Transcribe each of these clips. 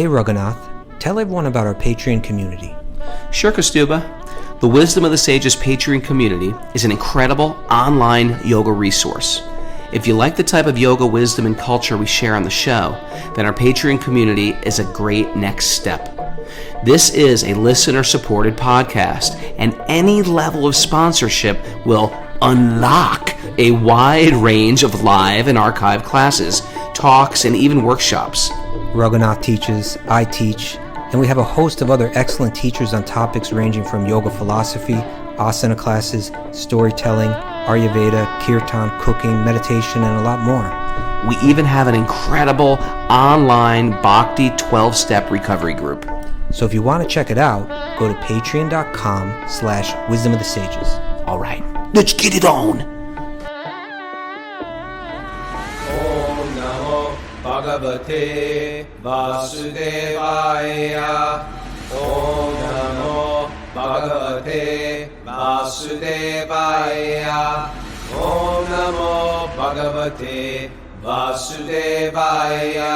Hey Raghunath, tell everyone about our Patreon community. Sure, Kaustubha. The Wisdom of the Sages Patreon community is an incredible online yoga resource. If you like the type of yoga wisdom and culture we share on the show, then our Patreon community is a great next step. This is a listener-supported podcast, and any level of sponsorship will unlock a wide range of live and archived classes, talks, and even workshops. Raghunath teaches, I teach, and we have a host of other excellent teachers on topics ranging from yoga philosophy, asana classes, storytelling, Ayurveda, kirtan, cooking, meditation, and a lot more. We even have an incredible online Bhakti 12-step recovery group. So if you want to check it out, go to patreon.com/wisdom of the sages. All right, let's get it on. Om Namo Bhagavate Vasudevaya. Om Namo Bhagavate Vasudevaya. Om Namo Bhagavate Vasudevaya.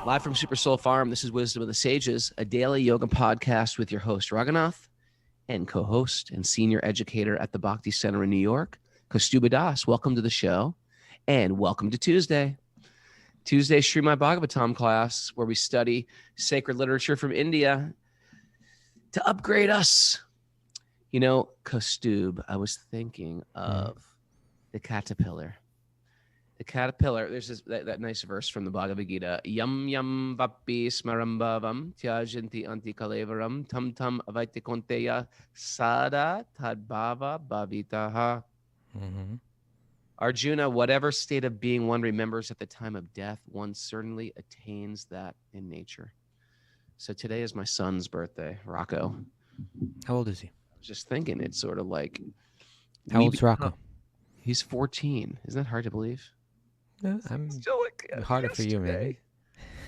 Live from Super Soul Farm, this is Wisdom of the Sages, a daily yoga podcast with your host, Raghunath, and co-host and senior educator at the Bhakti Center in New York, Kaustubha Das. Welcome to the show, and welcome to Tuesday. Tuesday, Srimad Bhagavatam class, where we study sacred literature from India to upgrade us. You know, Kaustubha, I was thinking of the caterpillar. The caterpillar, there's that nice verse from the Bhagavad Gita. Yam yam vapi smarambhavam tyajanti antikalevaram tam tam avaitikonteya sada tadbhava bhavitaha. Arjuna, whatever state of being one remembers at the time of death, one certainly attains that in nature. So today is my son's birthday, Rocco. How old is he? I was just thinking, it's sort of like... How old's Rocco? He's 14. Isn't that hard to believe? No, I'm still like harder for you, maybe.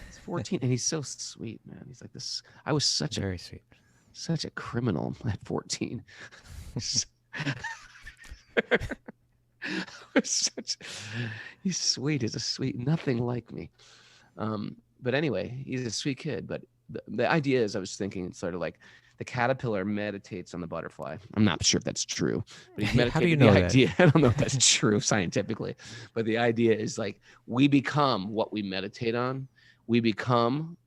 He's 14, and he's so sweet, man. He's like this. I was very sweet, such a criminal at 14. He's sweet. He's a sweet, nothing like me. But anyway, he's a sweet kid. But the idea is, I was thinking, it's sort of like the caterpillar meditates on the butterfly. I'm not sure if that's true, but he's meditating. How do you know the that? Idea, I don't know if that's true scientifically, but the idea is like we become what we meditate on. We become,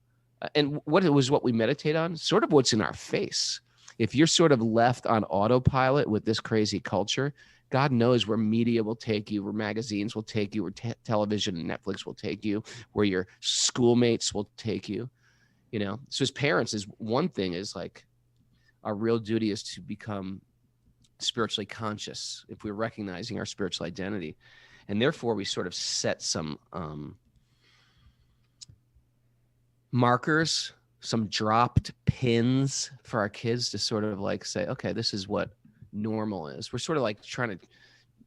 and what we meditate on? Sort of what's in our face. If you're sort of left on autopilot with this crazy culture, God knows where media will take you, where magazines will take you, where television and Netflix will take you, where your schoolmates will take you. You know, so as parents, is one thing is like, our real duty is to become spiritually conscious if we're recognizing our spiritual identity. And therefore, we sort of set some markers, some dropped pins for our kids to sort of like say, okay, this is what normal is. We're sort of like trying to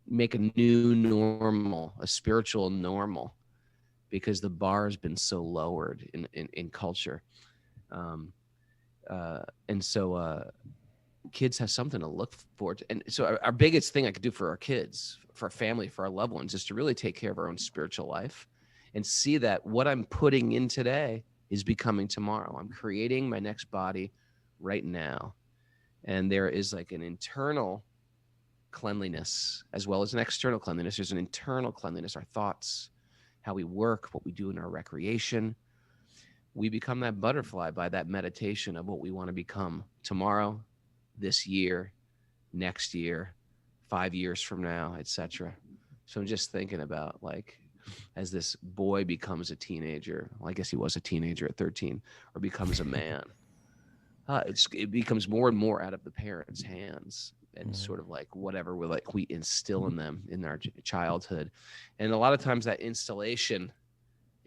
make a new normal, a spiritual normal, because the bar has been so lowered in culture. And so kids have something to look forward to. And so our biggest thing I could do for our kids, for our family, for our loved ones, is to really take care of our own spiritual life and see that what I'm putting in today is becoming tomorrow. I'm creating my next body right now. And there is like an internal cleanliness as well as an external cleanliness. There's an internal cleanliness, our thoughts, how we work, what we do in our recreation. We become that butterfly by that meditation of what we want to become tomorrow, this year, next year, 5 years from now, etc. So I'm just thinking about, like, as this boy becomes a teenager, well, I guess he was a teenager at 13, or becomes a man, it becomes more and more out of the parents' hands, and sort of like whatever we instill in them in their childhood. And a lot of times that installation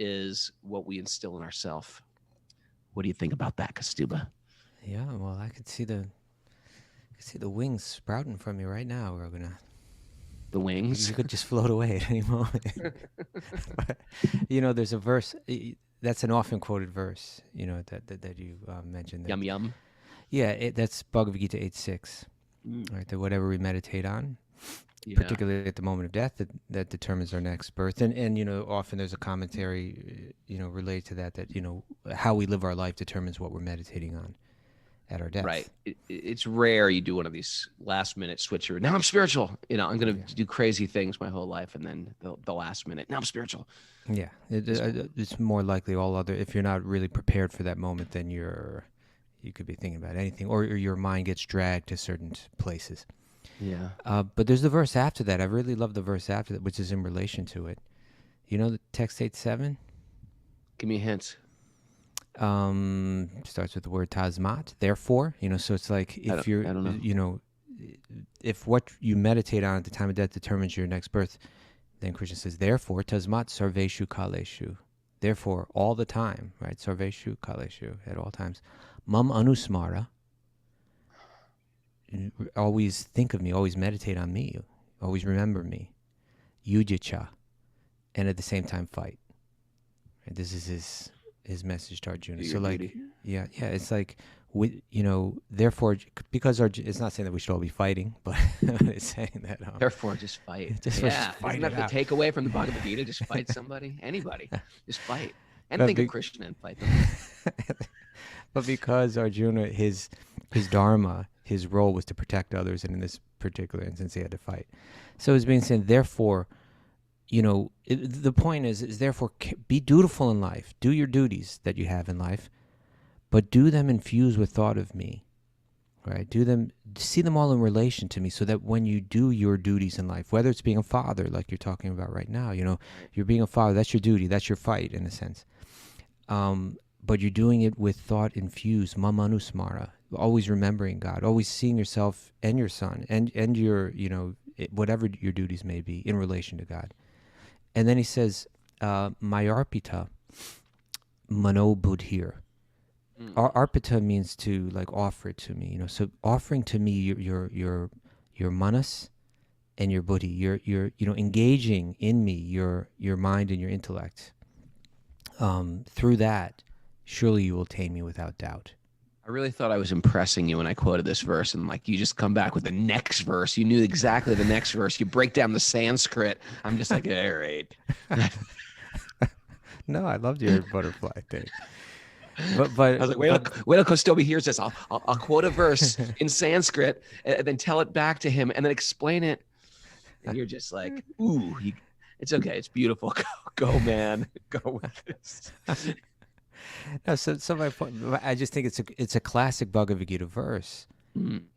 is what we instill in ourselves. What do you think about that, Kaustubha? Yeah, well, I could see the wings sprouting from you right now, Raghunath. The wings? You could just float away at any moment. But, you know, there's a verse that's an often quoted verse. You know that you mentioned. Yum yum. Yeah, that's Bhagavad Gita 8:6. Right, that whatever we meditate on, particularly at the moment of death, that determines our next birth. And often there's a commentary, related to that, how we live our life determines what we're meditating on at our death. Right. It's rare you do one of these last minute switcher. Now I'm spiritual. I'm going to do crazy things my whole life. And then the last minute, now I'm spiritual. Yeah. It's more likely if you're not really prepared for that moment, then you could be thinking about anything, or your mind gets dragged to certain places. Yeah. But there's the verse after that. I really love the verse after that, which is in relation to it. The text 8:7? Give me a hint. Starts with the word tasmat, therefore. So it's like if I don't know. If what you meditate on at the time of death determines your next birth, then Krishna says, therefore, tasmat sarveshu kaleshu. Therefore, all the time, right? Sarveshu kaleshu, at all times. Mam anusmara. Always think of me, always meditate on me, always remember me. Yujicha. And at the same time, fight. And this is his message to Arjuna. So yeah, it's like, therefore, because it's not saying that we should all be fighting, but it's saying that. Therefore, just fight. Just fight. Isn't that the takeaway from the Bhagavad Gita? Just fight somebody, anybody. Just fight. And think of Krishna and fight them. But because Arjuna, his dharma, his role was to protect others, and in this particular instance, he had to fight. So it's being said, therefore, the point is therefore, be dutiful in life. Do your duties that you have in life, but do them infused with thought of me, right? See them all in relation to me, so that when you do your duties in life, whether it's being a father, like you're talking about right now, you're being a father, that's your duty, that's your fight, in a sense. But you're doing it with thought infused, mamanusmara, always remembering God, always seeing yourself and your son and your, whatever your duties may be in relation to God. And then he says, mayarpita mano buddhir. Arpita means to offer it to me, so offering to me your manas and your buddhi, your engaging in me, your mind and your intellect. Through that, surely you will tame me without doubt. I really thought I was impressing you when I quoted this verse, and you just come back with the next verse. You knew exactly the next verse. You break down the Sanskrit. I'm just like, all right. No, I loved your butterfly thing. But I was like, wait till Kaustubha hears this. I'll quote a verse in Sanskrit and then tell it back to him and then explain it. And you're just like, ooh, it's okay. It's beautiful. Go, man. Go with this. No, so my point, I just think it's a classic Bhagavad Gita verse.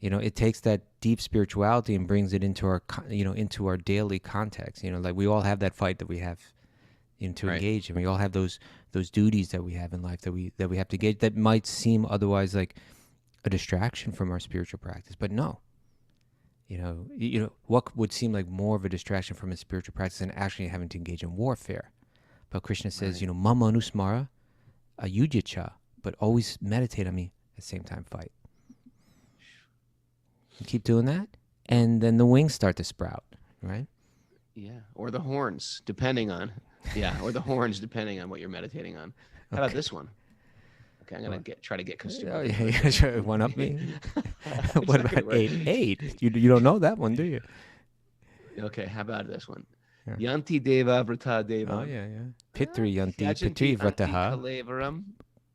It takes that deep spirituality and brings it into our into our daily context. We all have that fight that we have to engage in. We all have those duties that we have in life that we have to engage, that might seem otherwise like a distraction from our spiritual practice, but no. What would seem like more of a distraction from a spiritual practice than actually having to engage in warfare. But Krishna says, mama anusmara ayujicha, but always meditate on me at the same time fight. You keep doing that, and then the wings start to sprout, right? Yeah, or the horns, depending on. Yeah, or the horns, depending on what you're meditating on. How about this one? Okay, I'm gonna try to get Kaustubha. Oh yeah, sure. One up me. What about 8? You don't know that one, do you? Okay, how about this one? Yeah. Yanti deva vrata deva. Oh yeah. Pitri yanti pitri vrataha.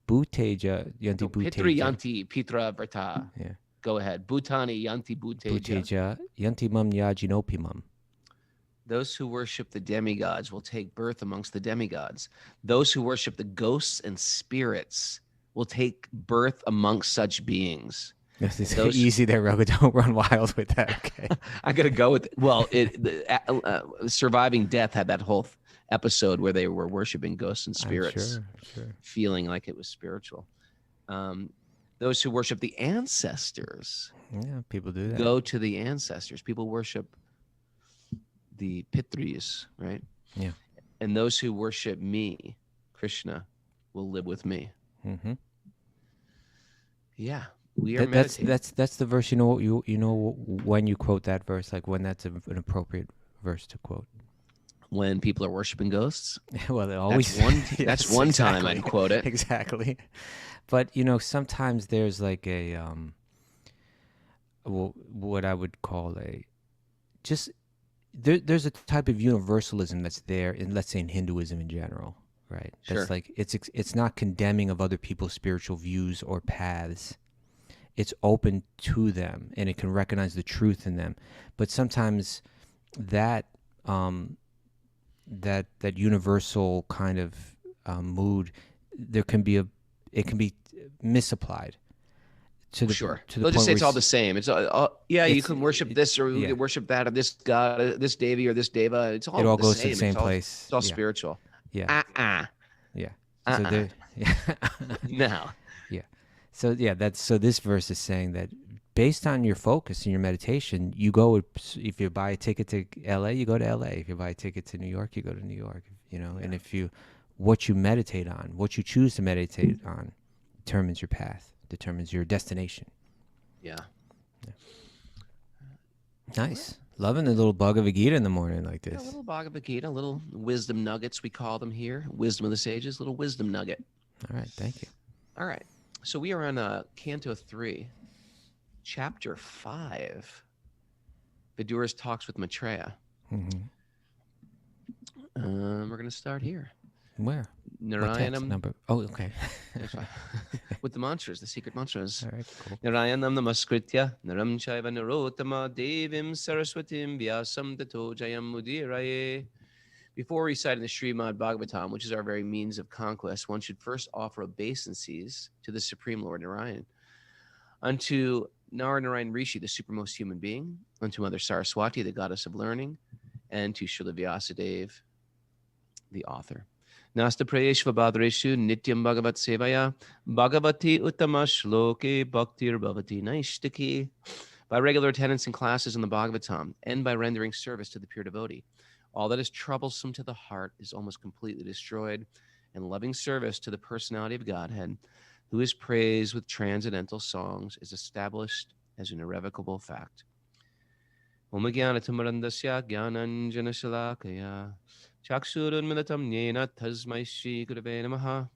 Bhuteja yanti bhuteja. Pitri yanti pitra vrata. Yeah. Go ahead. Bhutani yanti bhuteja. Bhuteja yanti mam yajinopimam. Those who worship the demigods will take birth amongst the demigods. Those who worship the ghosts and spirits will take birth amongst such beings. This is easy there, Raghu. Don't run wild with that, okay? I got to go with, Surviving Death had that whole episode where they were worshiping ghosts and spirits, sure. Feeling like it was spiritual. Those who worship the ancestors. Yeah, people do that. Go to the ancestors. People worship the Pitris, right? Yeah. And those who worship me, Krishna, will live with me. Mm-hmm. Yeah. We are meditating. That's the verse. When you quote that verse, like when that's an appropriate verse to quote. When people are worshiping ghosts. Well, they always. That's one time I'd quote it. Exactly. But sometimes there's like a what I would call just there's a type of universalism that's there in, let's say, in Hinduism in general, right? That's Sure. like it's not condemning of other people's spiritual views or paths. It's open to them, and it can recognize the truth in them. But sometimes that that universal kind of mood, it can be misapplied to the Sure. to the They'll point just say where it's all the same. It's yeah, you it's can worship this or you yeah. can worship that or this god, this devi or this deva. It's all It all the goes to same. the same It's all place. it's all Yeah, spiritual. yeah, Uh-uh. yeah. So Uh-uh. there, yeah, No. yeah. So yeah, so this verse is saying that based on your focus and your meditation, you go. If you buy a ticket to L.A., you go to L.A. If you buy a ticket to New York, you go to New York. You know, and if you what you meditate on, what you choose to meditate on, determines your path, determines your destination. Yeah. Nice. Loving the little Bhagavad Gita in the morning like Yeah, this. a little Bhagavad Gita, little wisdom nuggets, we call them here. Wisdom of the sages, little wisdom nugget. All right, thank you. All right. So we are on Canto 3, Chapter 5. Vidura's talks with Maitreya. Mm-hmm. We're going to start here. Where? What text Narayanam. number? Oh, okay. With the mantras, the secret mantras. All right, cool. Narayanam namaskritya, naram chaiva narottama, devim saraswatim vyasam tato jayam mudiraye. Before reciting the Srimad Bhagavatam, which is our very means of conquest, one should first offer obeisances to the Supreme Lord Narayan, unto Narayan Rishi, the supermost human being, unto Mother Saraswati, the goddess of learning, and to Srila Vyasadeva, the author. Nasta prayeshva badreshu nityam bhagavat sevaya bhagavati uttama shloke bhaktir bhavati naishtaki. By regular attendance in classes in the Bhagavatam and by rendering service to the pure devotee, all that is troublesome to the heart is almost completely destroyed, and loving service to the personality of Godhead, who is praised with transcendental songs, is established as an irrevocable fact. Om Jnana-timirandasya Jnananjana-shalakaya Chakshurunmilitam Yena Tasmai Shri Gurave Namaha.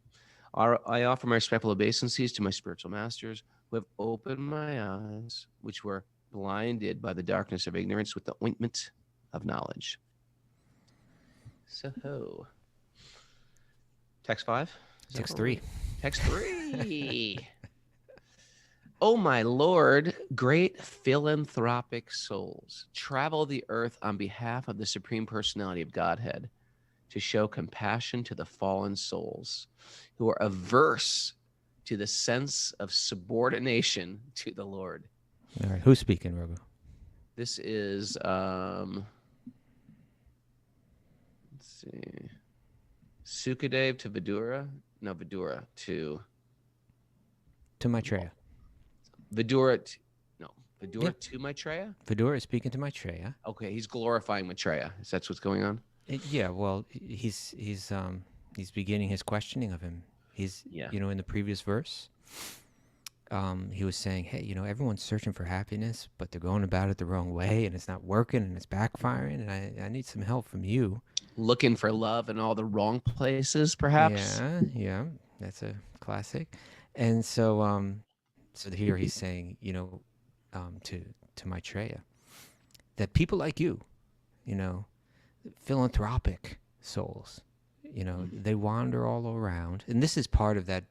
I offer my respectful obeisances to my spiritual masters who have opened my eyes, which were blinded by the darkness of ignorance with the ointment of knowledge. So, text 5? Text 3. Text 3. Oh, my Lord, great philanthropic souls, travel the earth on behalf of the Supreme Personality of Godhead to show compassion to the fallen souls who are averse to the sense of subordination to the Lord. All right, who's speaking, Raghu? This is, let's see, Sukadev to Vidura. No, Vidura to Maitreya. Vidura to Maitreya? Vidura is speaking to Maitreya. Okay, he's glorifying Maitreya. Is that what's going on? Yeah, well, he's beginning his questioning of him. He's in the previous verse, he was saying, hey, everyone's searching for happiness, but they're going about it the wrong way, and it's not working, and it's backfiring, and I need some help from you. Looking for love in all the wrong places, perhaps. Yeah, that's a classic. And so, so here he's saying, to Maitreya, that people like you, philanthropic souls, they wander all around, and this is part of that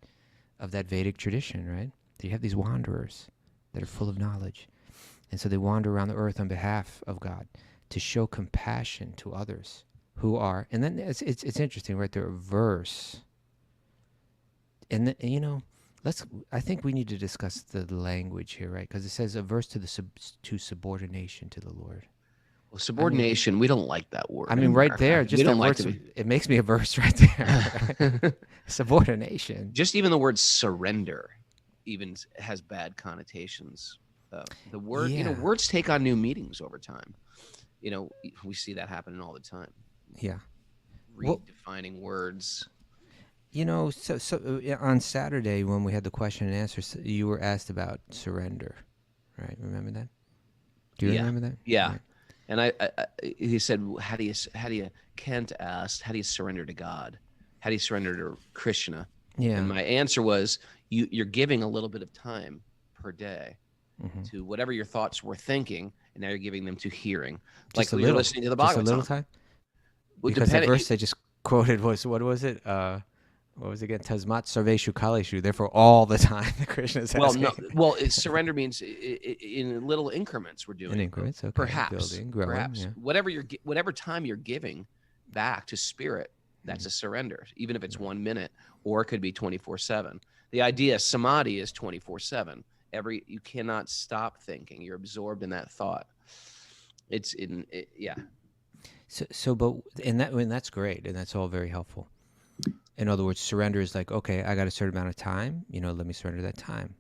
Vedic tradition, right? You have these wanderers that are full of knowledge, and so they wander around the earth on behalf of God to show compassion to others who are, and then it's interesting, right? They're averse, and then, I think we need to discuss the language here, right? Because it says averse to to subordination to the Lord. Well, subordination, we don't like that word. I mean, right there, just that word, it makes me averse right there. Right? Subordination. Just even the word surrender even has bad connotations. The word, words take on new meanings over time. We see that happening all the time. Yeah. Redefining words. So on Saturday when we had the question and answer, you were asked about surrender, right? Remember that? Do you remember that? Yeah. Right. And he said, Kent asked, how do you surrender to God? How do you surrender to Krishna? Yeah. And my answer was, you're giving a little bit of time per day to whatever your thoughts were thinking, and now you're giving them to hearing. Just Like a when you're little, listening to the just a Bhagavatam. little time. Well, Because that depending- verse I just quoted was, what was it? What was it again? Tasmat sarveshu kaleshu. Therefore, all the time, Krishna's asking. Surrender means in little increments. We're doing In increments, okay. perhaps, Building, growing, perhaps yeah. whatever time you're giving back to spirit, that's a surrender. Even if it's 1 minute, or it could be 24/7. The idea samadhi is 24/7. You cannot stop thinking. You're absorbed in that thought. Yeah. And that's great, and that's all very helpful. In other words, surrender is like, okay, I got a certain amount of time, let me surrender that time.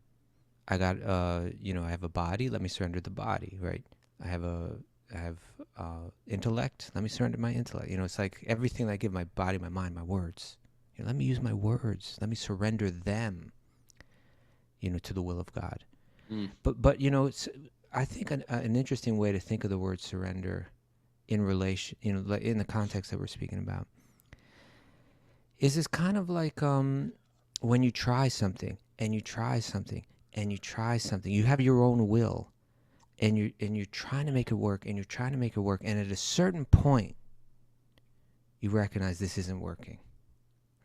I got, I have a body, let me surrender the body, right? I have intellect, let me surrender my intellect. It's like everything I give, my body, my mind, my words. Let me use my words. Let me surrender them, to the will of God. But it's, I think an interesting way to think of the word surrender in relation, in the context that we're speaking about, is this kind of like when you try something and you try something and you try something, you have your own will, and you're trying to make it work, and you're trying to make it work, and at a certain point, you recognize this isn't working,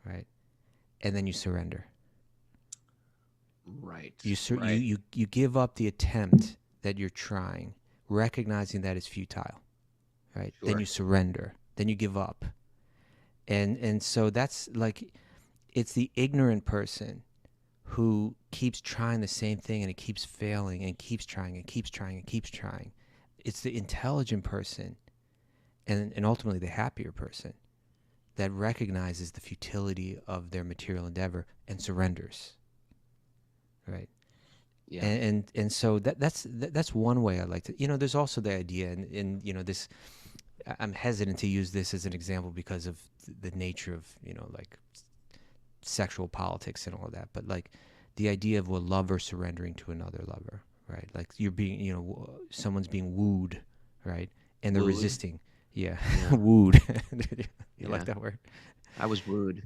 right? And then you surrender. Right. You give up the attempt that you're trying, recognizing that it's futile, right? Sure. Then you surrender. Then you give up. And so that's like, it's the ignorant person who keeps trying the same thing, and it keeps failing, and keeps trying and keeps trying and keeps trying. It's the intelligent person and ultimately the happier person that recognizes the futility of their material endeavor and surrenders. Right? Yeah. And so that's one way I like to, there's also the idea, and this, I'm hesitant to use this as an example because of the nature of, like sexual politics and all of that. But like the idea of a lover surrendering to another lover, right? Like you're being, someone's being wooed, right? And they're Wooed? resisting. Yeah. Wooed. You like that word? I was wooed.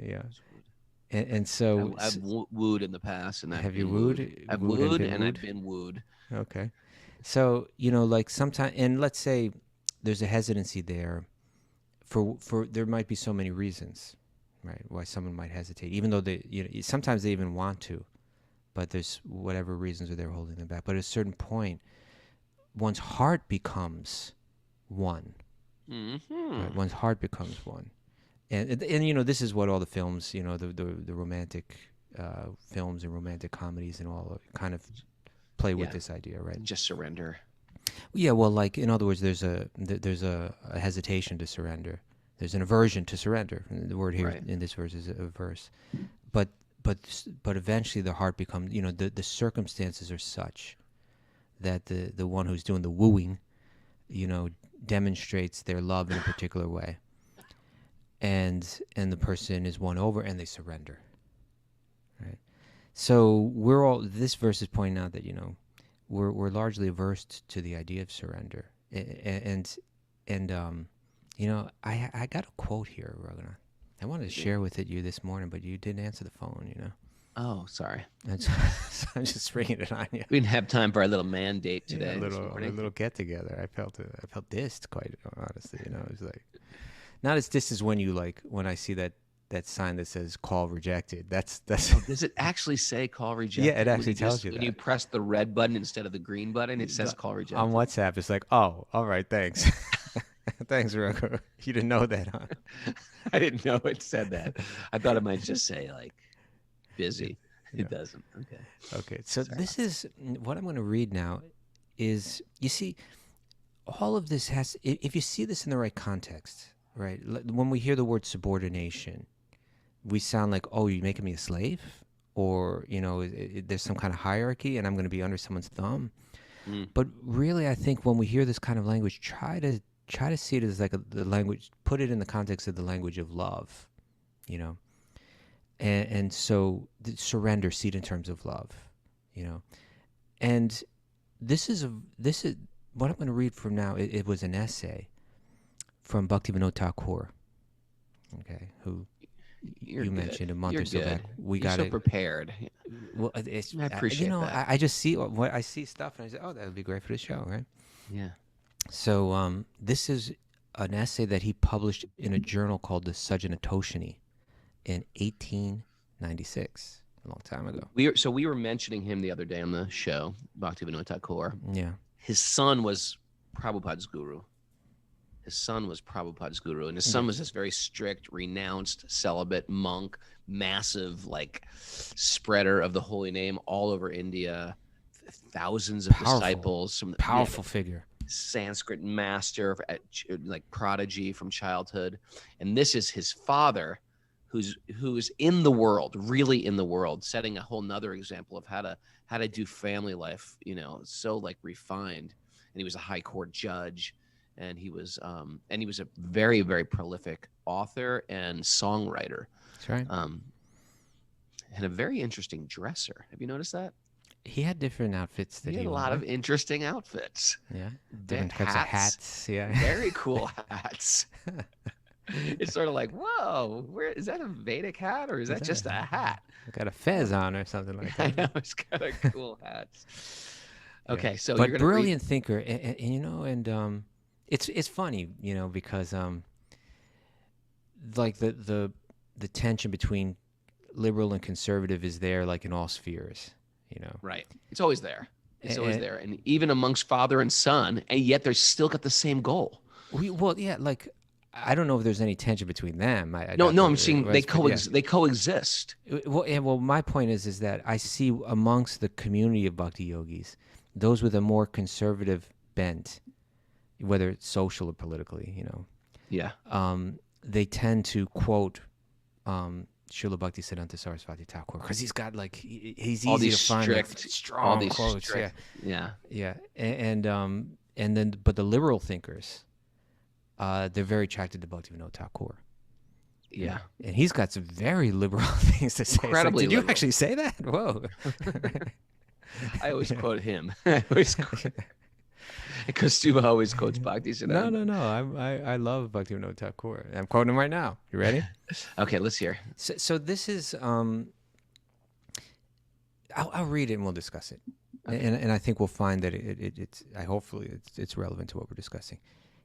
Yeah. And so I've wooed in the past, and have you wooed? I've Wooed wooed, been and I've wooed? been wooed. Okay. So, like sometimes, and let's say there's a hesitancy there for there might be so many reasons, right? Why someone might hesitate, even though they, sometimes they even want to, but there's whatever reasons are there holding them back. But at a certain point, one's heart becomes one. Mm-hmm. Right? One's heart becomes one. And this is what all the films, the romantic films and romantic comedies and all kind of play with this idea, right? Just surrender. Yeah, well, like in other words, there's a hesitation to surrender. There's an aversion to surrender. The word here in this verse is averse. But eventually the heart becomes, the circumstances are such that the one who's doing the wooing, demonstrates their love in a particular way. And the person is won over, and they surrender. Right. So this verse is pointing out that we're largely averse to the idea of surrender. And I got a quote here, Raghunath. I wanted to share with you this morning, but you didn't answer the phone. Oh, sorry. So I'm just springing it on you. We didn't have time for our little mandate today. A little get together. I felt dissed, quite honestly. It was like. Not as this is when I see that sign that says call rejected. That's. Does it actually say call rejected? Yeah, it actually tells you that. When you press the red button instead of the green button, it says call rejected. On WhatsApp, it's like, oh, all right, thanks. Thanks, Raghu. You didn't know that, huh? I didn't know it said that. I thought it might just say busy. Yeah. It doesn't. Okay. Okay. So this is what I'm going to read now. You see, all of this if you see this in the right context. Right. When we hear the word subordination, we sound like, oh, you're making me a slave, or there's some kind of hierarchy, and I'm going to be under someone's thumb. But really, I think when we hear this kind of language, try to see it as like the language. Put it in the context of the language of love, and so surrender, see it in terms of love, And this is what I'm going to read from now. It was an essay from Bhakti-yogi Thakur, okay, who You're you good. mentioned a month You're or so back. good. We You're got so prepared. Well, it's, I appreciate that. I just see what I see stuff, and I say, oh, that would be great for the show, right? Yeah. So this is an essay that he published in a journal called the Sajjanatoshini in 1896, a long time ago. We were mentioning him the other day on the show, Bhakti-yogi Thakur. Yeah. His son was Prabhupada's guru. And his son was this very strict, renounced, celibate monk, massive, like, spreader of the holy name all over India, thousands of disciples. Some Powerful figure. Sanskrit master, like prodigy from childhood. And this is his father, who's in the world, really in the world, setting a whole nother example of how to do family life, so like refined. And he was a high court judge, and he was a very, very prolific author and songwriter. That's right. And a very interesting dresser. Have you noticed that? He had different outfits that He had a lot of interesting outfits. Yeah. Different types of hats. Yeah. Very cool hats. It's sort of like, whoa, where is that, a Vedic hat, or is that just a hat? Got a fez on or something like that. I know, it's got a cool hat. Okay, so but you're gonna brilliant thinker, and it's funny, because like the tension between liberal and conservative is there, like in all spheres, Right. It's always there. It's always there, and even amongst father and son, and yet they're still got the same goal. Like I don't know if there's any tension between them. No, I'm saying they coexist. Well, my point is that I see amongst the community of bhakti yogis, those with a more conservative bent, whether it's social or politically, Yeah. They tend to quote Srila Bhaktisiddhanta Saraswati Thakur, because he's got he's all easy these to find strong all these quotes. Strict, yeah. And then but the liberal thinkers, they're very attracted to Bhaktivinoda Thakur. Yeah. And he's got some very liberal things to say. Incredibly Did you liberal. actually say that? Whoa. I always quote him. Kaustubha always quotes Bhaktisiddhanta. No. I love Bhaktivinoda Thakur. I'm quoting him right now. You ready? Okay, let's hear. So this is I'll read it and we'll discuss it. Okay. And I think we'll find that hopefully it's relevant to what we're discussing.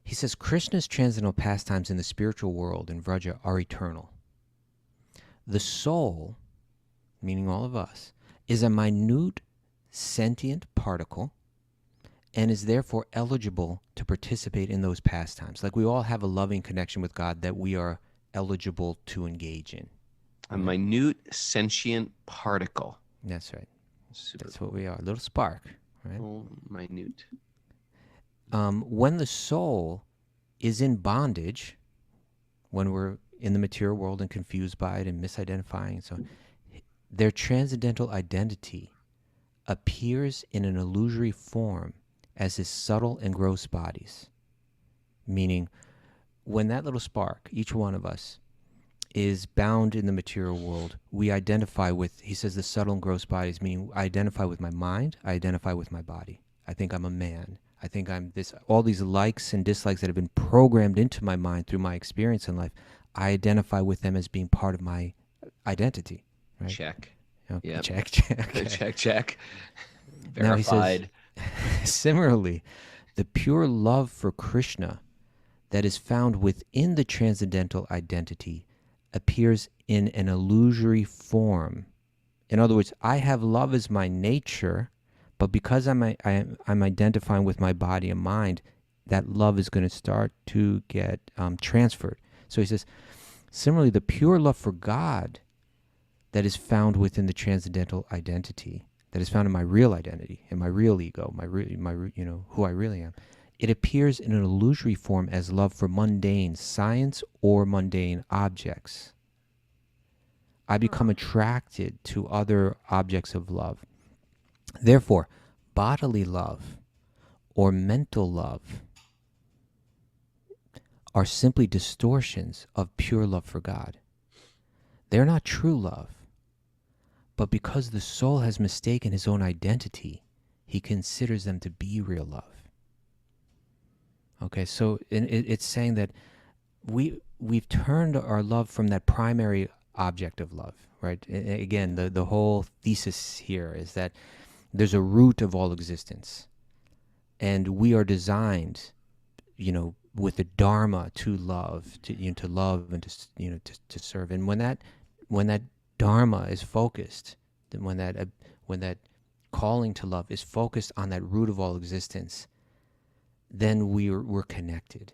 He says, Krishna's transcendental pastimes in the spiritual world in Vraja are eternal. The soul, meaning all of us, is a minute sentient particle and is therefore eligible to participate in those pastimes. Like, we all have a loving connection with God that we are eligible to engage in. A minute sentient particle. That's right. That's cool. what we are. A little spark, right? Oh, minute. When the soul is in bondage, when we're in the material world and confused by it and misidentifying and so on, their transcendental identity appears in an illusory form as his subtle and gross bodies. Meaning, when that little spark, each one of us, is bound in the material world, we identify with, he says, the subtle and gross bodies, meaning I identify with my mind, I identify with my body. I think I'm a man. I think I'm this, all these likes and dislikes that have been programmed into my mind through my experience in life, I identify with them as being part of my identity. Right? Check. Okay, Yep. Check. Check. Verified. Now he says, similarly, the pure love for Krishna that is found within the transcendental identity appears in an illusory form. In other words, I have love as my nature, but because I'm identifying with my body and mind, that love is going to start to get transferred. So he says, similarly, the pure love for God that is found within the transcendental identity, that is found in my real identity, in my real ego, who I really am, it appears in an illusory form as love for mundane science or mundane objects. I become attracted to other objects of love. Therefore, bodily love or mental love are simply distortions of pure love for God. They're not true love, but because the soul has mistaken his own identity, he considers them to be real love. Okay, so it's saying that we've turned our love from that primary object of love, right? Again, the whole thesis here is that there's a root of all existence, and we are designed, with the dharma to love, to love and to serve. And when that dharma is focused, then when that calling to love is focused on that root of all existence, then we're connected,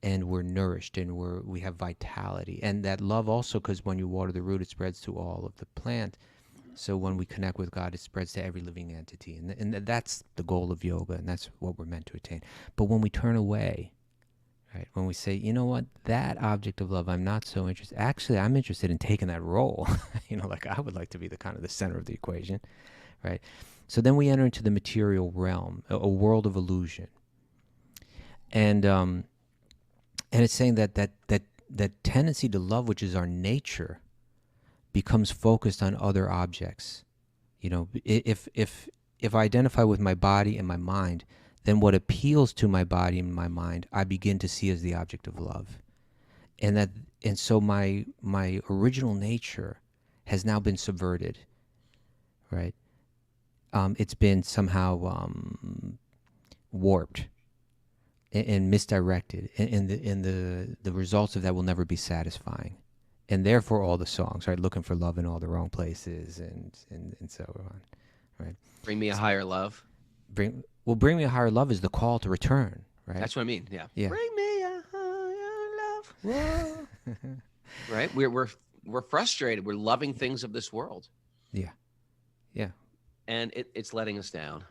and we're nourished, and we have vitality. And that love also, because when you water the root, it spreads to all of the plant. So when we connect with God, it spreads to every living entity. And that's the goal of yoga, and that's what we're meant to attain. But when we turn away, right, when we say, you know what, that object of love, I'm not so interested. Actually, I'm interested in taking that role. Like I would like to be the kind of the center of the equation, right? So then we enter into the material realm, a world of illusion. And it's saying that tendency to love, which is our nature, becomes focused on other objects. If I identify with my body and my mind, then what appeals to my body and my mind, I begin to see as the object of love. And so my original nature has now been subverted, right? It's been somehow warped and misdirected, and the results of that will never be satisfying. And therefore all the songs, right? Looking for love in all the wrong places, and so on, right? Bring me a higher love. Bring me a higher love is the call to return, right? That's what I mean. Yeah. Yeah. Bring me a higher love. Right? We're frustrated. We're loving things of this world. Yeah. Yeah. And it's letting us down.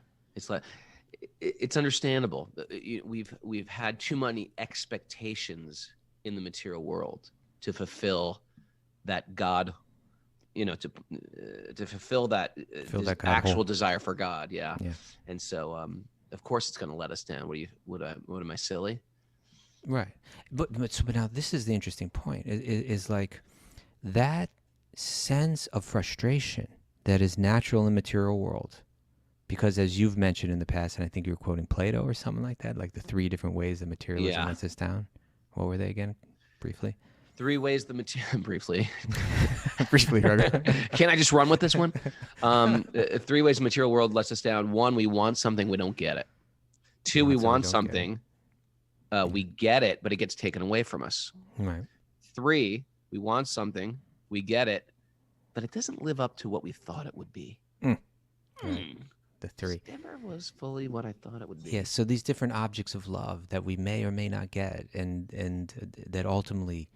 It's understandable. We've had too many expectations in the material world to fulfill that God, to fulfill that, actual desire for God. Yeah. And so, of course, it's going to let us down. What am I, silly? Right. But now this is the interesting point. Is like that sense of frustration that is natural in the material world. Because as you've mentioned in the past, and I think you were quoting Plato or something like that, like the 3 different ways that materialism lets us down. What were they again, briefly? 3 ways the material, briefly. Briefly, right? Can't I just run with this one? 3 ways the material world lets us down. 1, we want something, we don't get it. 2, we want something, we get it, but it gets taken away from us. Right. 3, we want something, we get it, but it doesn't live up to what we thought it would be. Right. The 3. It never was fully what I thought it would be. Yeah, so these different objects of love that we may or may not get, and that ultimately,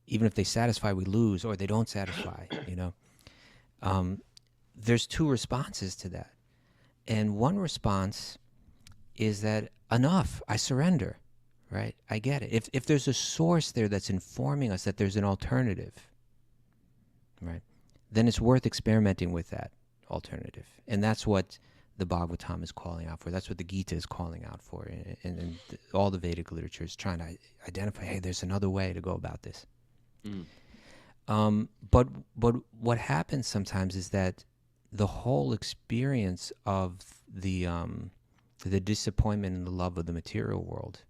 even if they satisfy, we lose, or they don't satisfy, there's 2 responses to that. And one response is that enough, I surrender, right? I get it. If there's a source there that's informing us that there's an alternative, right, then it's worth experimenting with that alternative. And that's what the Bhagavatam is calling out for. That's what the Gita is calling out for. And all the Vedic literature is trying to identify, hey, there's another way to go about this. But what happens sometimes is that the whole experience of the disappointment and the love of the material world,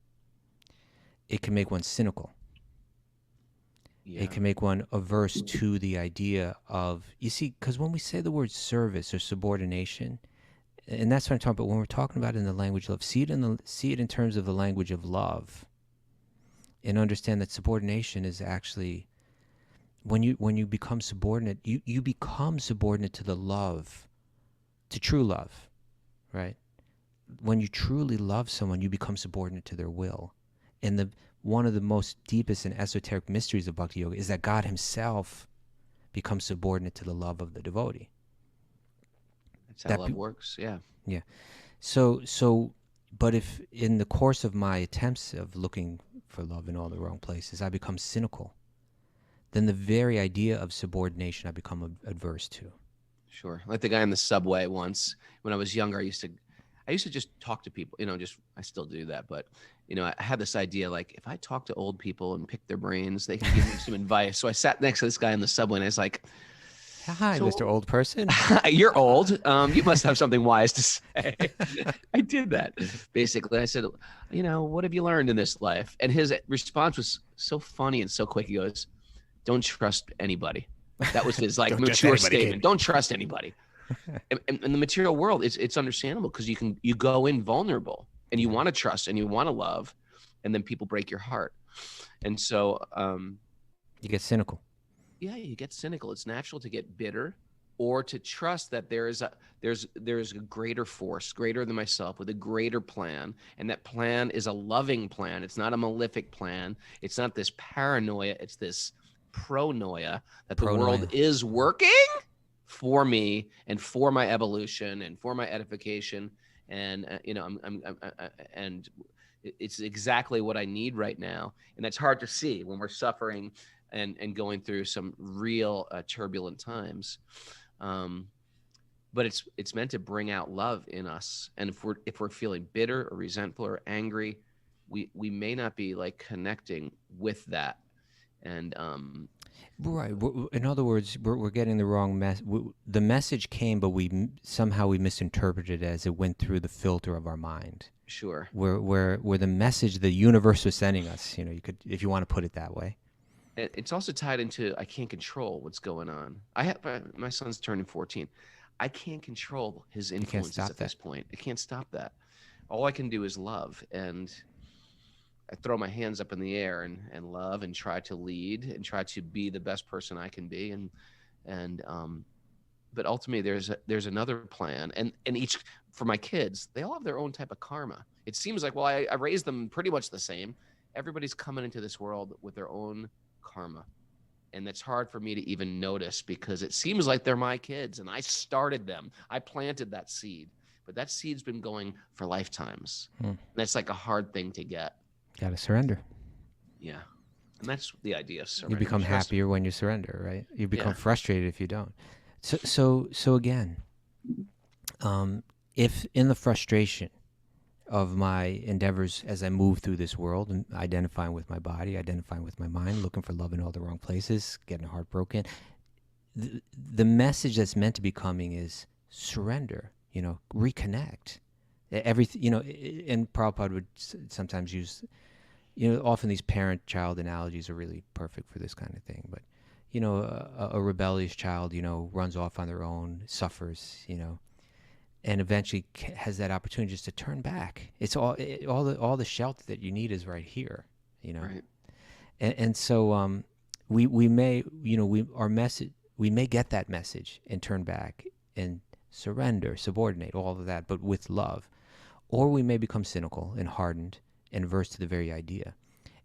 it can make one cynical. Yeah. It can make one averse to the idea of, you see, because when we say the word service or subordination, and that's what I'm talking about, when we're talking about it in the language of love, see it in terms of the language of love, and understand that subordination is actually, when you become subordinate, you become subordinate to the love, to true love, right? When you truly love someone, you become subordinate to their will. And one of the most deepest and esoteric mysteries of Bhakti-yogi is that God himself becomes subordinate to the love of the devotee. That's how love works, yeah. Yeah. So, but if in the course of my attempts of looking for love in all the wrong places, I become cynical, then the very idea of subordination I become adverse to. Sure. Like the guy in the subway once, when I was younger, I used to just talk to people, I still do that, but I had this idea, like, if I talk to old people and pick their brains, they can give me some advice. So I sat next to this guy in the subway and I was like, hi, Mr. Old Person. You're old. You must have something wise to say. I did that. Basically, I said, what have you learned in this life? And his response was so funny and so quick. He goes, don't trust anybody. That was his like Don't trust mature anybody, statement. kid. Don't trust anybody. And in the material world, it's understandable because you go in vulnerable and you want to trust and you want to love, and then people break your heart. And so You get cynical. yeah, you get cynical. It's natural to get bitter or to trust that there's a greater force, greater than myself, with a greater plan. And that plan is a loving plan. It's not a malefic plan. It's not this paranoia. It's this pronoia that the world is working for me and for my evolution and for my edification. And, and it's exactly what I need right now. And that's hard to see when we're suffering and going through some real turbulent times. But it's meant to bring out love in us. And if we're feeling bitter or resentful or angry, we may not be like connecting with that. And Right. In other words, we're getting the wrong message. The message came, but somehow we misinterpreted it as it went through the filter of our mind. Sure. Where the message the universe was sending us, you could, if you want to put it that way. It's also tied into I can't control what's going on. My son's turning 14. I can't control his influences at this point. I can't stop that. All I can do is love, and I throw my hands up in the air and love and try to lead and try to be the best person I can be. But ultimately there's another plan, and each, for my kids, they all have their own type of karma. It seems like, well, I raised them pretty much the same. Everybody's coming into this world with their own karma. And it's hard for me to even notice because it seems like they're my kids and I started them. I planted that seed, but that seed's been going for lifetimes. And that's like a hard thing to get. Got to surrender. Yeah. And that's the idea of surrender. You become happier when you surrender, right? You become frustrated if you don't. So again, if in the frustration of my endeavors as I move through this world and identifying with my body, identifying with my mind, looking for love in all the wrong places, getting heartbroken, the message that's meant to be coming is surrender, reconnect. Everything, and Prabhupada would sometimes use, often these parent-child analogies are really perfect for this kind of thing. But, a rebellious child, runs off on their own, suffers, and eventually has that opportunity just to turn back. It's all the shelter that you need is right here, Right. And so we may get that message and turn back and surrender, subordinate, all of that, but with love, or we may become cynical and hardened and averse to the very idea.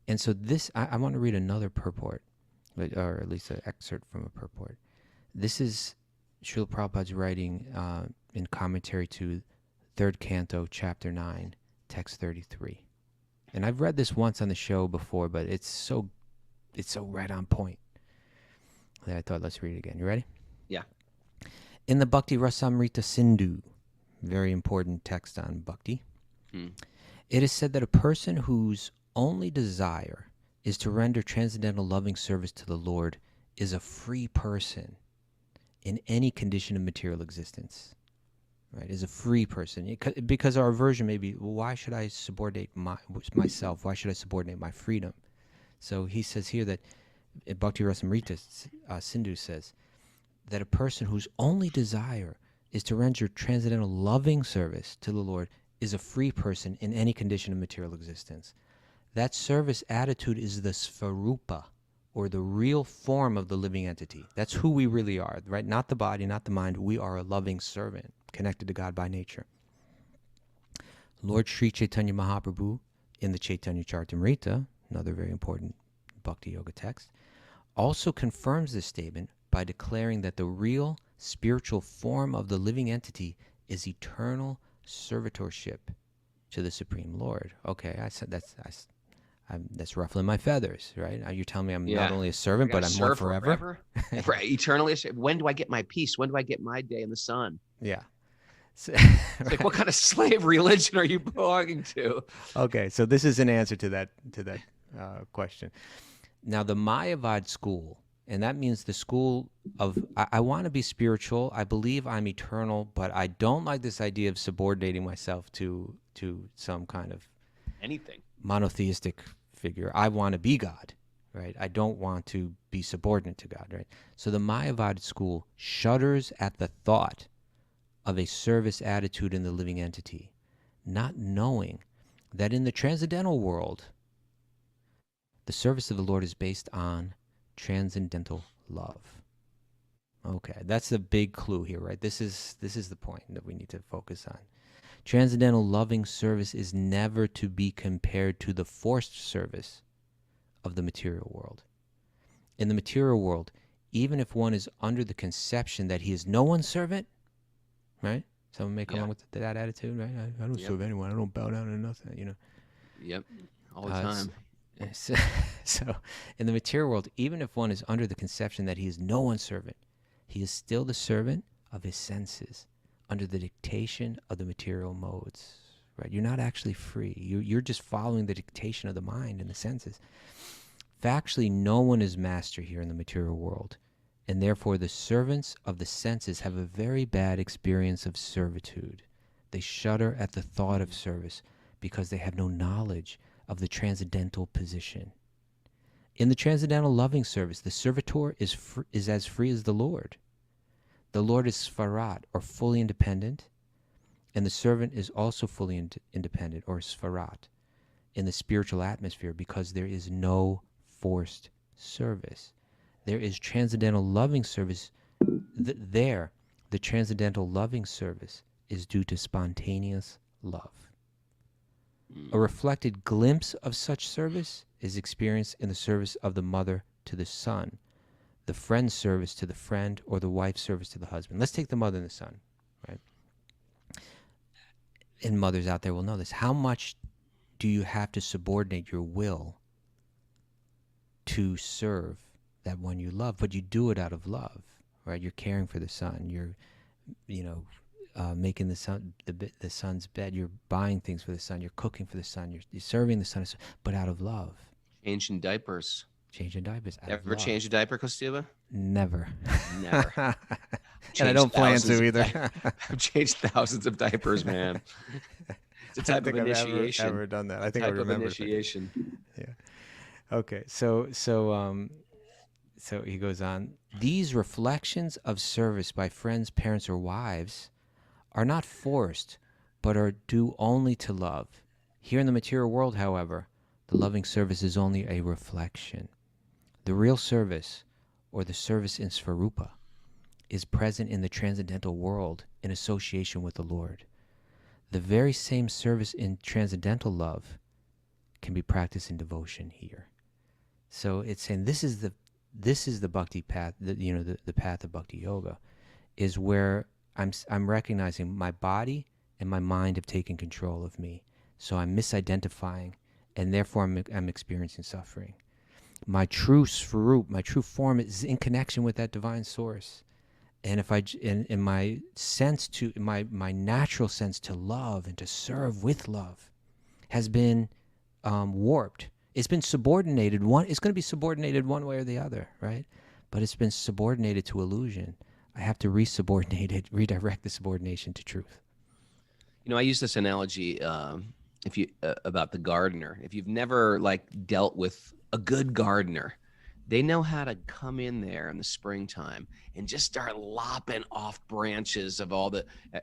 And so this, I want to read another purport, or at least an excerpt from a purport. This is Srila Prabhupada's writing in commentary to 3rd Kanto, Chapter 9, Text 33. And I've read this once on the show before, but it's so right on point that I thought, let's read it again. You ready? Yeah. In the Bhakti Rasamrita Sindhu, very important text on bhakti, it is said that a person whose only desire is to render transcendental loving service to the Lord is a free person in any condition of material existence, right? Is a free person. Because our aversion may be, well, why should I subordinate myself? Why should I subordinate my freedom? So he says here that Bhakti Rasamrita Sindhu says that a person whose only desire is to render transcendental loving service to the Lord is a free person in any condition of material existence. That service attitude is the svarupa, or the real form of the living entity. That's who we really are, right? Not the body, not the mind. We are a loving servant, connected to God by nature. Lord Sri Chaitanya Mahaprabhu, in the Chaitanya Charitamrita, another very important Bhakti-yoga text, also confirms this statement by declaring that the real spiritual form of the living entity is eternal servitorship to the Supreme Lord. Okay, I said that's ruffling my feathers, right? You're telling me I'm not only a servant, but I'm one forever? Right, eternally. When do I get my peace? When do I get my day in the sun? Yeah. So, it's like, what kind of slave religion are you belonging to? Okay, so this is an answer to that question. Now, the Mayavad school, and that means the school of, I want to be spiritual, I believe I'm eternal, but I don't like this idea of subordinating myself to some kind of anything monotheistic figure. I want to be God, right? I don't want to be subordinate to God, right? So the Mayavada school shudders at the thought of a service attitude in the living entity, not knowing that in the transcendental world, the service of the Lord is based on transcendental love. Okay, that's the big clue here, right? This is the point that we need to focus on. Transcendental loving service is never to be compared to the forced service of the material world. In the material world, even if one is under the conception that he is no one's servant, right? Someone may come along with that attitude, right? I don't serve anyone. I don't bow down to nothing, you know. Yep, all the time. So in the material world, even if one is under the conception that he is no one's servant, he is still the servant of his senses, under the dictation of the material modes, right? You're not actually free. You're just following the dictation of the mind and the senses. Factually, no one is master here in the material world, and therefore the servants of the senses have a very bad experience of servitude. They shudder at the thought of service because they have no knowledge of the transcendental position. In the transcendental loving service, the servitor is as free as the Lord. The Lord is Svarat, or fully independent, and the servant is also fully independent, or Svarat, in the spiritual atmosphere, because there is no forced service. There is transcendental loving service. The transcendental loving service is due to spontaneous love. A reflected glimpse of such service is experienced in the service of the mother to the son, the friend's service to the friend, or the wife's service to the husband. Let's take the mother and the son, right? And mothers out there will know this. How much do you have to subordinate your will to serve that one you love? But you do it out of love, right? You're caring for the son. You're, making the son's bed. You're buying things for the son. You're cooking for the son. You're serving the son, but out of love. Changing diapers. Changing diapers. Ever change a diaper, Kaustubha? Never. Never. And I don't plan to either. I've changed thousands of diapers, man. It's a type of initiation. I've ever done that. I think I remember. Type of initiation. Yeah. Okay. So he goes on. These reflections of service by friends, parents, or wives are not forced, but are due only to love. Here in the material world, however, the loving service is only a reflection. The real service, or the service in Svarupa, is present in the transcendental world in association with the Lord. The very same service in transcendental love can be practiced in devotion here. So it's saying this is the bhakti path, the path of bhakti yoga, is where I'm recognizing my body and my mind have taken control of me. So I'm misidentifying, and therefore I'm experiencing suffering. My true svarup, my true form, is in connection with that divine source. And if in my sense to my natural sense to love and to serve with love has been warped. It's been subordinated. It's going to be subordinated one way or the other, right? But it's been subordinated to illusion. I have to redirect the subordination to truth. I use this analogy about the gardener. If you've never dealt with a good gardener, they know how to come in there in the springtime and just start lopping off branches of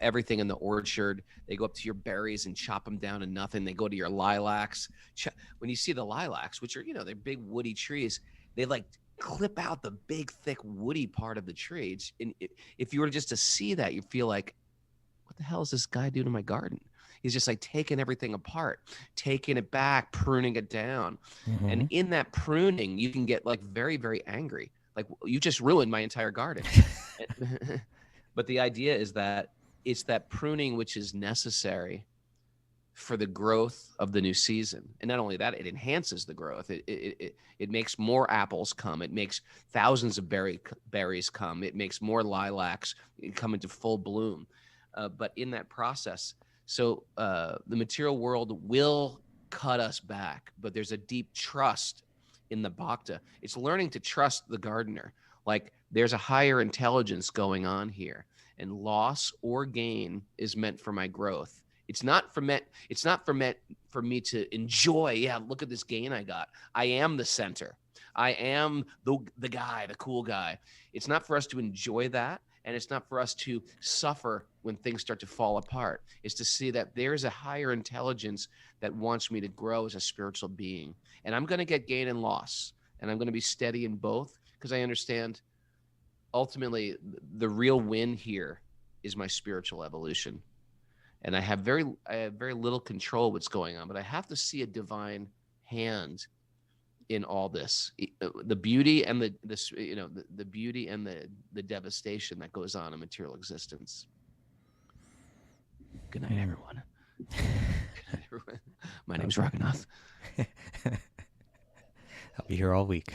everything in the orchard. They go up to your berries and chop them down to nothing. They go to your lilacs. When you see the lilacs, which are, they're big woody trees, they clip out the big, thick, woody part of the tree. And if you were just to see that, you feel like, what the hell is this guy doing to my garden? He's just taking everything apart, taking it back, pruning it down. Mm-hmm. And in that pruning, you can get very, very angry. You just ruined my entire garden. But the idea is that it's that pruning which is necessary for the growth of the new season. And not only that, it enhances the growth. It makes more apples come. It makes thousands of berries come. It makes more lilacs come into full bloom. But in that process, so the material world will cut us back, but there's a deep trust in the bhakta. It's learning to trust the gardener. There's a higher intelligence going on here, and loss or gain is meant for my growth. It's not for me to enjoy. Yeah, look at this gain I got. I am the center. I am the guy, the cool guy. It's not for us to enjoy that. And it's not for us to suffer when things start to fall apart. It's to see that there's a higher intelligence that wants me to grow as a spiritual being. And I'm going to get gain and loss. And I'm going to be steady in both because I understand ultimately the real win here is my spiritual evolution. And I have very little control what's going on, but I have to see a divine hand in all this, the beauty and the beauty and the devastation that goes on in material existence. Good night, everyone. Good night, everyone. My name's Raghunath. I'll be here all week.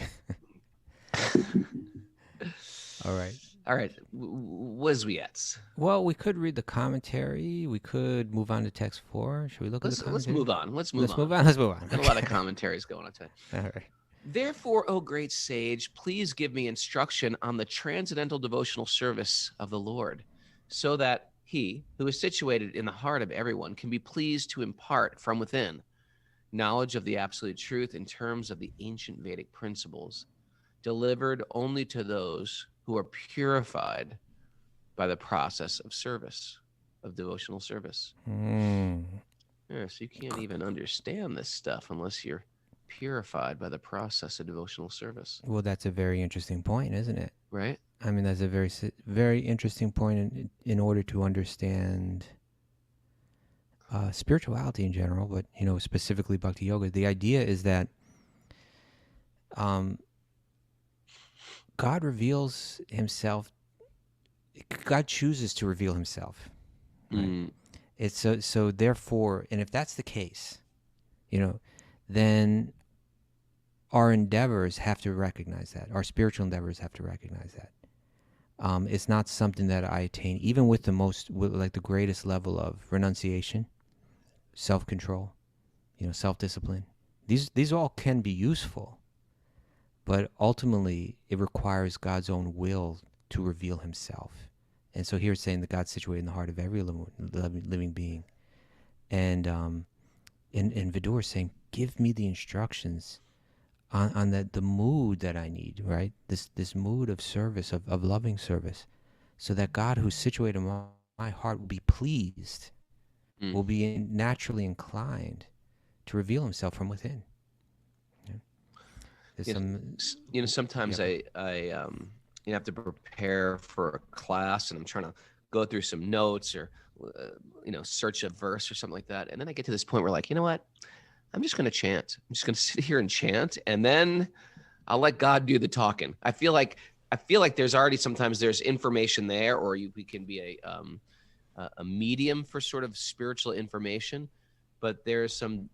All right. All right. Wizwiets. Well, we could read the commentary. We could move on to text 4. Should we look at the commentary? Let's move on. Let's move on. Got a lot of commentaries going on today. All right. Therefore, O great sage, please give me instruction on the transcendental devotional service of the Lord, so that he, who is situated in the heart of everyone, can be pleased to impart from within knowledge of the absolute truth in terms of the ancient Vedic principles, delivered only to those who are purified by the process of service, of devotional service. Yeah, so you can't even understand this stuff unless you're purified by the process of devotional service. Well, that's a very interesting point, isn't it? Right? I mean, that's a very, very interesting point in order to understand spirituality in general, but, specifically Bhakti-yoga. The idea is that God reveals himself. God chooses to reveal himself. Right? It's so therefore, and if that's the case, then our endeavors have to recognize that. Our spiritual endeavors have to recognize that. It's not something that I attain, even with the greatest level of renunciation, self-control, self-discipline. These all can be useful, but ultimately it requires God's own will to reveal himself. And so here it's saying that God's situated in the heart of every living being. And in Vidur is saying, give me the instructions on the mood that I need, right? This mood of service, of loving service, so that God who's situated in my heart will be pleased, will be naturally inclined to reveal himself from within. Yeah. Sometimes I have to prepare for a class, and I'm trying to go through some notes or search a verse or something like that, and then I get to this point where, like, you know what? I'm just going to chant. I'm just going to sit here and chant, and then I'll let God do the talking. I feel like there's already sometimes there's information there, or we can be a medium for sort of spiritual information, but there's some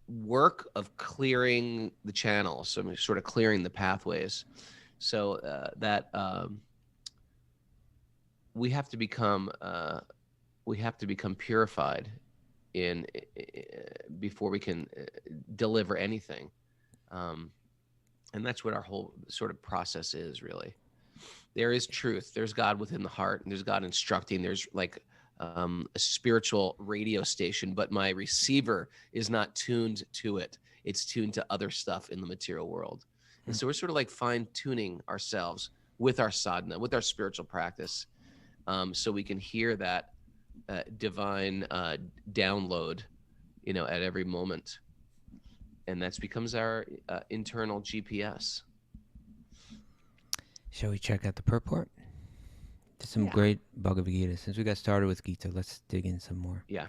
work of clearing the channels, so sort of clearing the pathways, so that we have to become purified before we can deliver anything, and that's what our whole sort of process is, really. There is truth, there's God within the heart, and there's God instructing. There's like a spiritual radio station, but my receiver is not tuned to it. It's tuned to other stuff in the material world. And so we're sort of like fine-tuning ourselves with our sadhana, with our spiritual practice, so we can hear that divine download, at every moment. And that becomes our internal GPS. Shall we check out the purport? There's some great Bhagavad Gita. Since we got started with Gita, let's dig in some more. Yeah.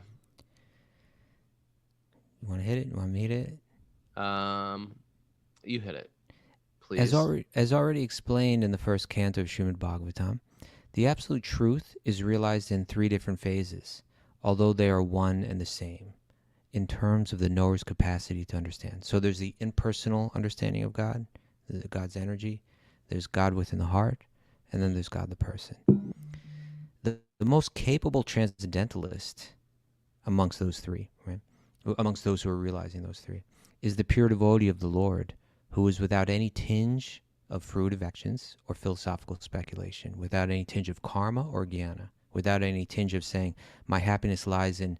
You want to hit it? You want me to hit it? You hit it, please. As already explained in the first canto of Srimad Bhagavatam, the absolute truth is realized in 3 different phases, although they are one and the same, in terms of the knower's capacity to understand. So there's the impersonal understanding of God, God's energy. There's God within the heart, and then there's God the person. The most capable transcendentalist amongst those 3, right? Amongst those who are realizing those 3, is the pure devotee of the Lord, who is without any tinge of fruitive actions or philosophical speculation, without any tinge of karma or jnana, without any tinge of saying, my happiness lies in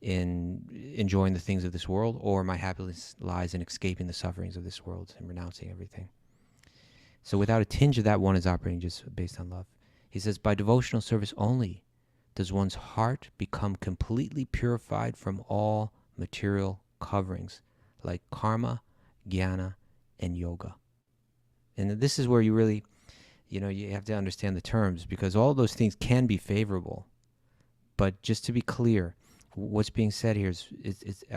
in enjoying the things of this world, or my happiness lies in escaping the sufferings of this world and renouncing everything. So without a tinge of that, one is operating just based on love. He says, by devotional service only does one's heart become completely purified from all material coverings like karma, jnana, and yoga. And this is where you really, you have to understand the terms, because all those things can be favorable. But just to be clear, what's being said here is,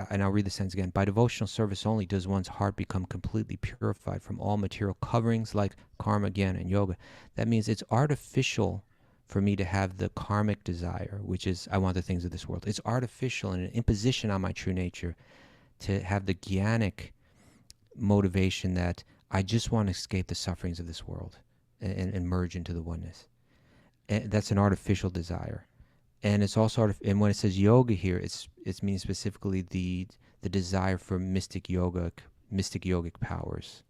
and I'll read the sentence again, by devotional service only does one's heart become completely purified from all material coverings like karma, jnana, and yoga. That means it's artificial for me to have the karmic desire, which is I want the things of this world. It's artificial and an imposition on my true nature to have the jnanic motivation that I just want to escape the sufferings of this world and merge into the oneness. And that's an artificial desire. And it's also, and when it says yoga here, it's meaning specifically the desire for mystic yogic powers,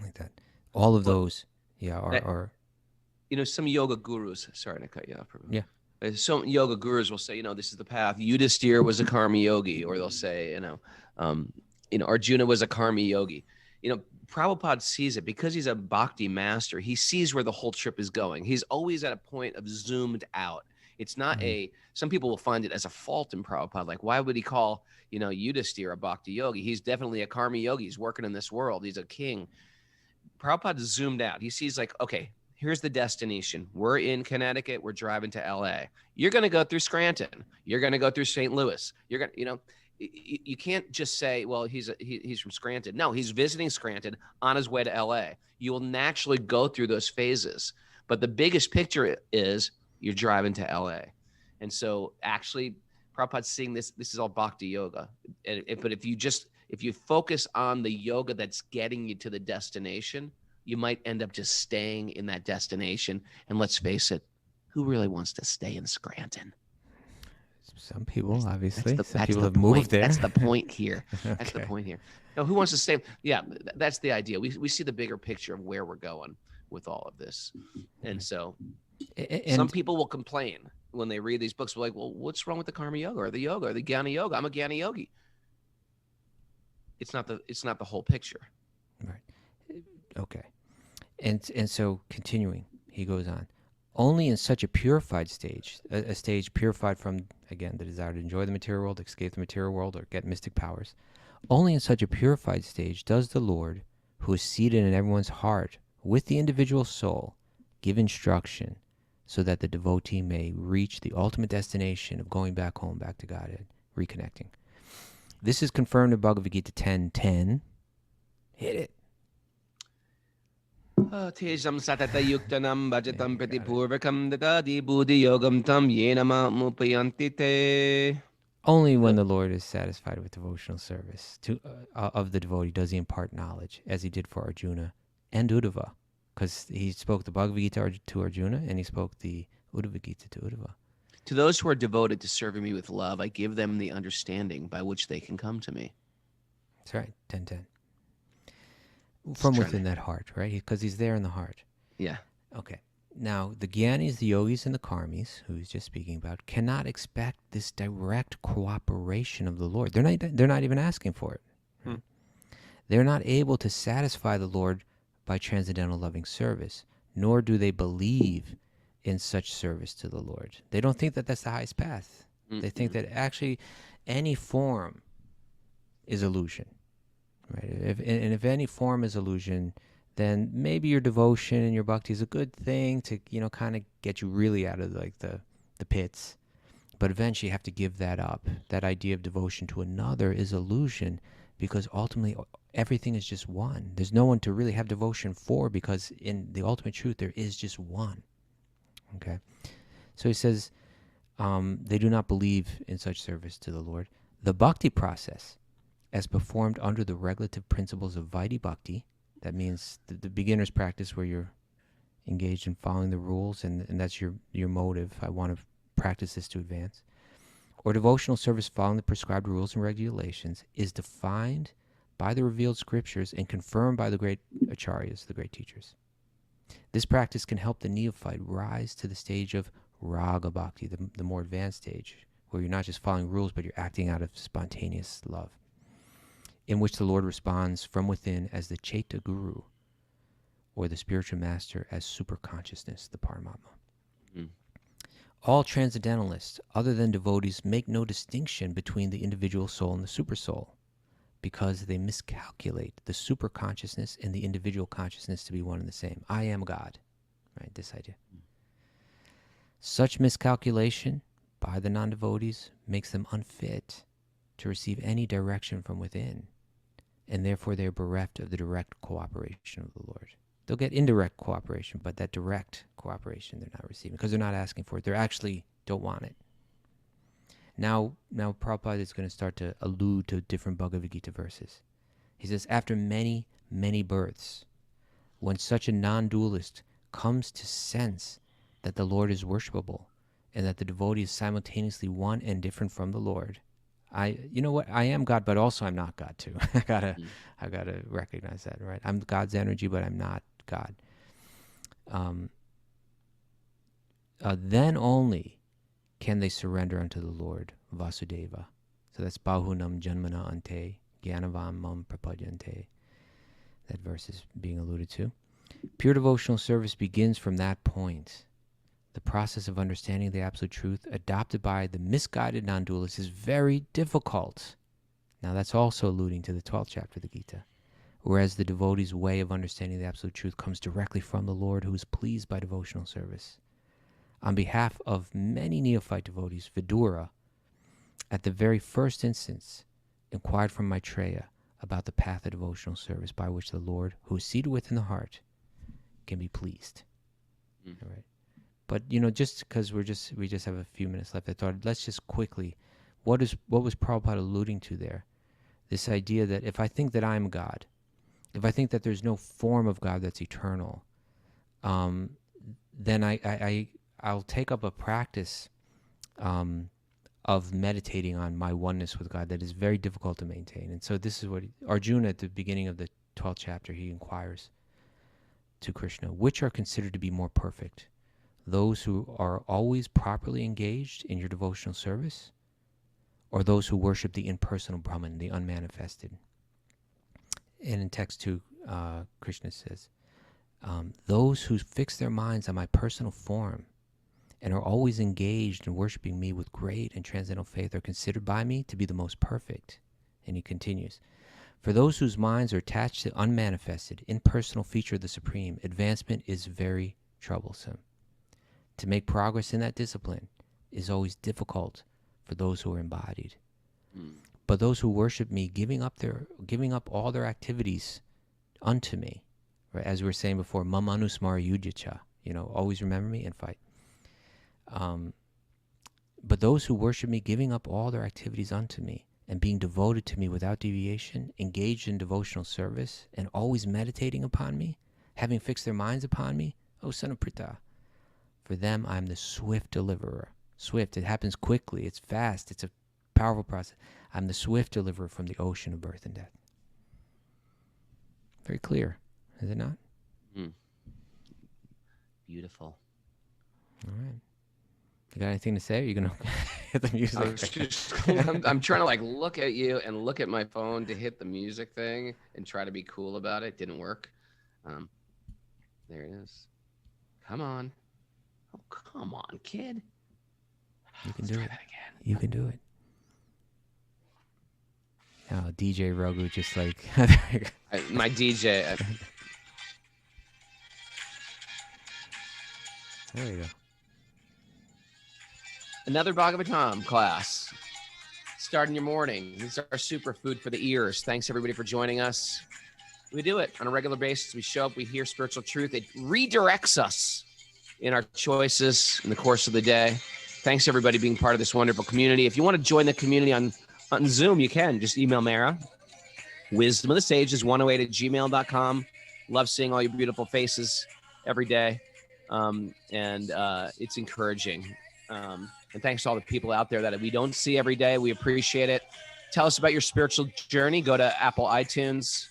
like that. All of those, are. Some yoga gurus. Sorry to cut you off. Yeah. Some yoga gurus will say, this is the path. Yudhisthira was a karma yogi, or they'll say, Arjuna was a karma yogi. Prabhupada sees it because he's a bhakti master. He sees where the whole trip is going. He's always at a point of zoomed out. It's not some people will find it as a fault in Prabhupada. Like, why would he call, Yudhisthira a bhakti yogi? He's definitely a karma yogi. He's working in this world. He's a king. Prabhupada zoomed out. He sees like, okay, here's the destination. We're in Connecticut. We're driving to LA. You're going to go through Scranton. You're going to go through St. Louis. You're going to, you can't just say, well, he's from Scranton. No, he's visiting Scranton on his way to LA. You will naturally go through those phases. But the biggest picture is you're driving to LA. And so actually Prabhupada's seeing this is all bhakti yoga. But if you focus on the yoga that's getting you to the destination, you might end up just staying in that destination. And let's face it, who really wants to stay in Scranton? Some people, obviously. Some people the have point. moved there. That's the point here. Okay. That's the point here. No, who wants to stay? Yeah, that's the idea. We see the bigger picture of where we're going with all of this. And so some people will complain when they read these books. We're like, well, what's wrong with the karma yoga or the jnana yoga? I'm a jnana yogi. It's not the whole picture. Right. Okay. And so continuing, he goes on. Only in such a purified stage, a stage purified from, again, the desire to enjoy the material world, escape the material world, or get mystic powers, only in such a purified stage does the Lord, who is seated in everyone's heart with the individual soul, give instruction so that the devotee may reach the ultimate destination of going back home, back to Godhead, reconnecting. This is confirmed in Bhagavad Gita 10:10. Hit it. Tejam satata yuktanam bhajatam pratipurvakam dadadi buddhi yogam tam yena mupayanti te. Only when the Lord is satisfied with devotional service of the devotee does he impart knowledge, as he did for Arjuna and Uddhava, because he spoke the Bhagavad Gita to Arjuna and he spoke the Uddhava Gita to Uddhava. To those who are devoted to serving me with love, I give them the understanding by which they can come to me. That's right, 10:10. From within that heart, right? Because he's there in the heart. Yeah. Okay. Now, the Gyanis, the Yogis, and the Karmis, who he's just speaking about, cannot expect this direct cooperation of the Lord. They're not even asking for it. Right? They're not able to satisfy the Lord by transcendental loving service, nor do they believe in such service to the Lord. They don't think that that's the highest path. Mm-hmm. They think that actually any form is illusion. Right. If any form is illusion, then maybe your devotion and your bhakti is a good thing to, kind of get you really out of like the pits. But eventually you have to give that up. That idea of devotion to another is illusion, because ultimately everything is just one. There's no one to really have devotion for, because in the ultimate truth there is just one. Okay. So he says they do not believe in such service to the Lord. The bhakti process, as performed under the regulative principles of Vaidhi Bhakti, that means the beginner's practice where you're engaged in following the rules and that's your motive. I want to practice this to advance. Or devotional service following the prescribed rules and regulations, is defined by the revealed scriptures and confirmed by the great acharyas, the great teachers. This practice can help the neophyte rise to the stage of Raga Bhakti, the more advanced stage, where you're not just following rules, but you're acting out of spontaneous love, in which the Lord responds from within as the Chaita Guru, or the spiritual master as superconsciousness, the Paramatma. Mm. All transcendentalists, other than devotees, make no distinction between the individual soul and the supersoul, because they miscalculate the superconsciousness and the individual consciousness to be one and the same. I am God, right? This idea. Such miscalculation by the non-devotees makes them unfit to receive any direction from within, and therefore they are bereft of the direct cooperation of the Lord. They'll get indirect cooperation, but that direct cooperation they're not receiving because they're not asking for it. They actually don't want it. Now Prabhupada is going to start to allude to different Bhagavad Gita verses. He says, after many, many births, when such a non-dualist comes to sense that the Lord is worshipable and that the devotee is simultaneously one and different from the Lord, you know what? I am God, but also I'm not God too. I gotta recognize that, right? I'm God's energy, but I'm not God. Then only can they surrender unto the Lord Vasudeva. So that's Bahunam Janmana Ante Gyanavam Mam Prapadyante. That verse is being alluded to. Pure devotional service begins from that point. The process of understanding the absolute truth adopted by the misguided non-dualist is very difficult. Now that's also alluding to the 12th chapter of the Gita. Whereas the devotee's way of understanding the absolute truth comes directly from the Lord, who is pleased by devotional service. On behalf of many neophyte devotees, Vidura, at the very first instance, inquired from Maitreya about the path of devotional service by which the Lord, who is seated within the heart, can be pleased. All right. But just because we just have a few minutes left, I thought let's just quickly, what was Prabhupada alluding to there? This idea that if I think that I'm God, if I think that there's no form of God that's eternal, then I'll take up a practice of meditating on my oneness with God that is very difficult to maintain. And so this is what Arjuna, at the beginning of the 12th chapter, he inquires to Krishna, which are considered to be more perfect? Those who are always properly engaged in your devotional service, or those who worship the impersonal Brahman, the unmanifested? And in text 2, Krishna says, those who fix their minds on my personal form and are always engaged in worshiping me with great and transcendental faith are considered by me to be the most perfect. And he continues, for those whose minds are attached to the unmanifested, impersonal feature of the Supreme, advancement is very troublesome. To make progress in that discipline is always difficult for those who are embodied. But those who worship me, giving up all their activities unto me, right? As we were saying before, mam anusmara yudhyacha, always remember me and fight. But those who worship me, giving up all their activities unto me, and being devoted to me without deviation, engaged in devotional service, and always meditating upon me, having fixed their minds upon me, O son of Pritha, for them I am the swift deliverer. Swift, it happens quickly, it's fast, it's a powerful process. I'm the swift deliverer from the ocean of birth and death. Very clear, is it not? Beautiful. All right. You got anything to say? Or are you going to hit the music? I'm trying to look at you and look at my phone to hit the music thing and try to be cool about it. Didn't work. There it is. Come on. Oh, come on, kid. You can Let's do try it. that again. You can do it. Now, DJ Raghu just My DJ. There you go. Another Bhagavatam class. Starting your morning. This is our superfood for the ears. Thanks, everybody, for joining us. We do it on a regular basis. We show up, we hear spiritual truth. It redirects us in our choices in the course of the day. Thanks, everybody, being part of this wonderful community. If you want to join the community on Zoom, you can. Just email Mara. Wisdom of the Sages 108@gmail.com. Love seeing all your beautiful faces every day. And it's encouraging. And thanks to all the people out there that we don't see every day. We appreciate it. Tell us about your spiritual journey. Go to Apple iTunes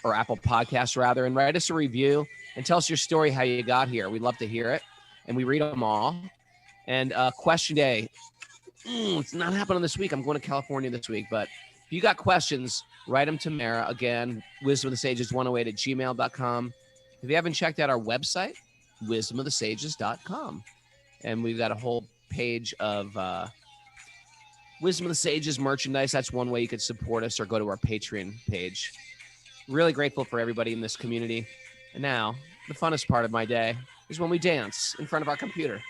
or Apple Podcasts, rather, and write us a review and tell us your story, how you got here. We'd love to hear it. And we read them all. And question day, it's not happening this week. I'm going to California this week. But if you got questions, write them to Mara. Again, wisdomofthesages108@gmail.com. If you haven't checked out our website, wisdomofthesages.com. And we've got a whole page of Wisdom of the Sages merchandise. That's one way you could support us, or go to our Patreon page. Really grateful for everybody in this community. And now, the funnest part of my day is when we dance in front of our computer.